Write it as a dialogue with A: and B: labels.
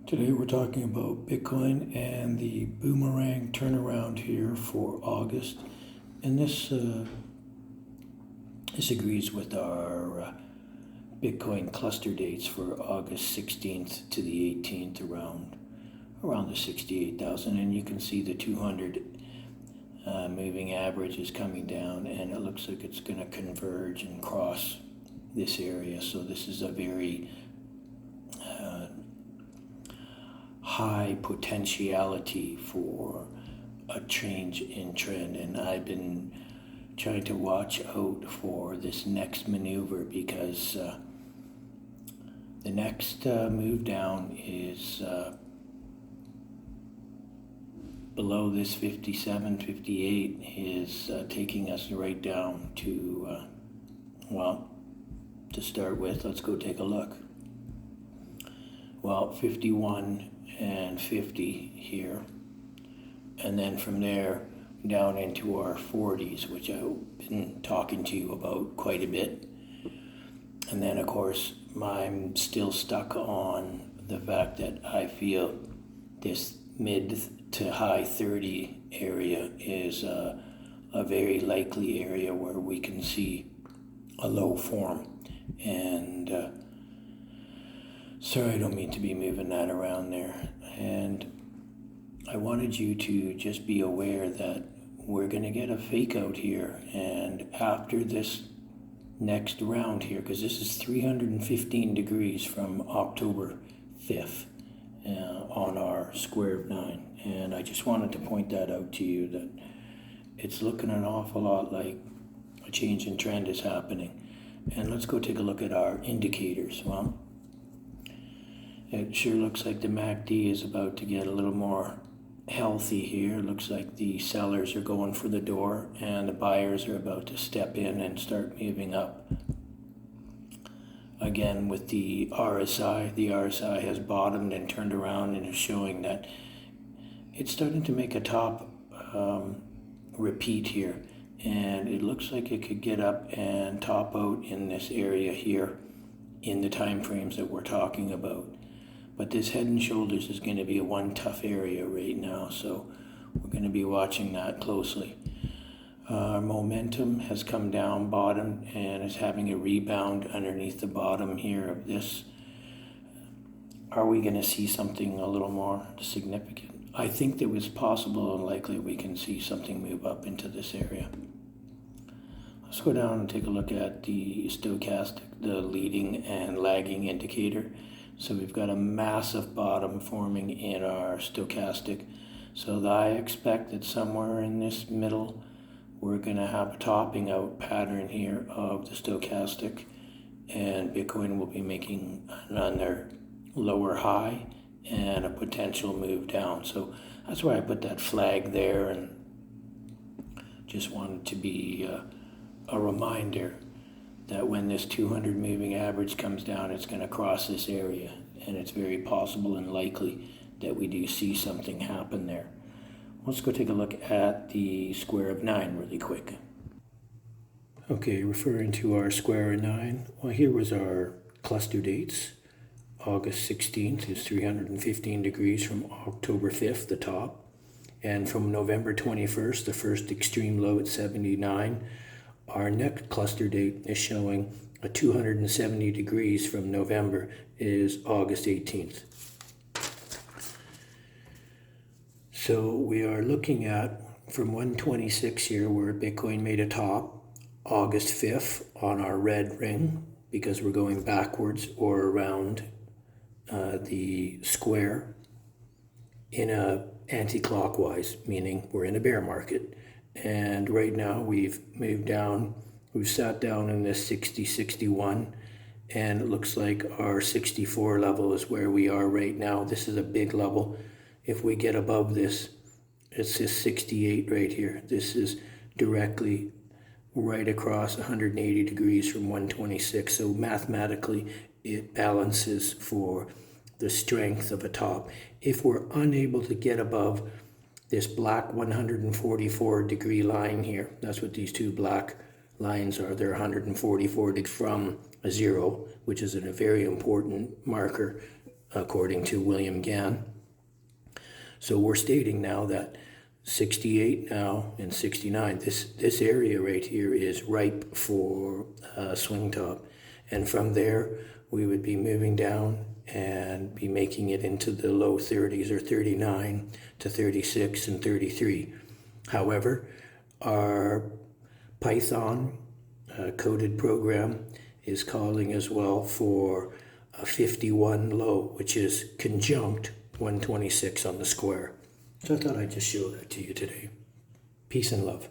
A: Today we're talking about Bitcoin and the boomerang turnaround here for August, and this agrees with our Bitcoin cluster dates for August 16th to the 18th, around the 68,000, and you can see the 200 moving average is coming down, and it looks like it's going to converge and cross this area. So this is a very high potentiality for a change in trend, and I've been trying to watch out for this next maneuver because the next move down is below this 57, 58 is taking us right down to to start with, let's go take a look. Well, 51 and 50 here, and then from there down into our 40s, which I've been talking to you about quite a bit. And then of course I'm still stuck on the fact that I feel this mid to high 30 area is a very likely area where we can see a low form. And sorry, I don't mean to be moving that around there. And I wanted you to just be aware that we're going to get a fake out here. And after this next round here, because this is 315 degrees from October 5th on our square of 9. And I just wanted to point that out to you, that it's looking an awful lot like a change in trend is happening. And let's go take a look at our indicators. Well, it sure looks like the MACD is about to get a little more healthy here. It looks like the sellers are going for the door and the buyers are about to step in and start moving up. Again, with the RSI has bottomed and turned around and is showing that it's starting to make a top repeat here. And it looks like it could get up and top out in this area here in the time frames that we're talking about. But this head and shoulders is going to be a one tough area right now, so we're going to be watching that closely. Our momentum has come down, bottom, and is having a rebound underneath the bottom here of this. Are we going to see something a little more significant? I think that it's possible and likely we can see something move up into this area. Let's go down and take a look at the stochastic, the leading and lagging indicator. So we've got a massive bottom forming in our stochastic. So I expect that somewhere in this middle, we're going to have a topping out pattern here of the stochastic, and Bitcoin will be making another lower high and a potential move down. So that's why I put that flag there, and just wanted to be a reminder that when this 200 moving average comes down, it's going to cross this area, and it's very possible and likely that we do see something happen there. Let's go take a look at the square of 9 really quick. Okay, referring to our square of 9, well, here was our cluster dates. August 16th is 315 degrees from October 5th, the top, and from November 21st, the first extreme low at 79. Our next cluster date is showing a 270 degrees from November is August 18th. So we are looking at from 126 here where Bitcoin made a top, August 5th on our red ring, because we're going backwards or around the square in a anti-clockwise, meaning we're in a bear market. And right now we've moved down, we've sat down in this 60-61, and it looks like our 64 level is where we are right now. This is a big level. If we get above this, it's this 68 right here. This is directly right across 180 degrees from 126. So mathematically, it balances for the strength of a top. If we're unable to get above this black 144 degree line here, that's what these two black lines are. They're 144 from a 0, which is a very important marker according to William Gann. So we're stating now that 68 now and 69, this area right here is ripe for swing top. And from there, we would be moving down and be making it into the low 30s, or 39 to 36 and 33. However, our Python coded program is calling as well for a 51 low, which is conjunct 126 on the square. So I thought I'd just show that to you today. Peace and love.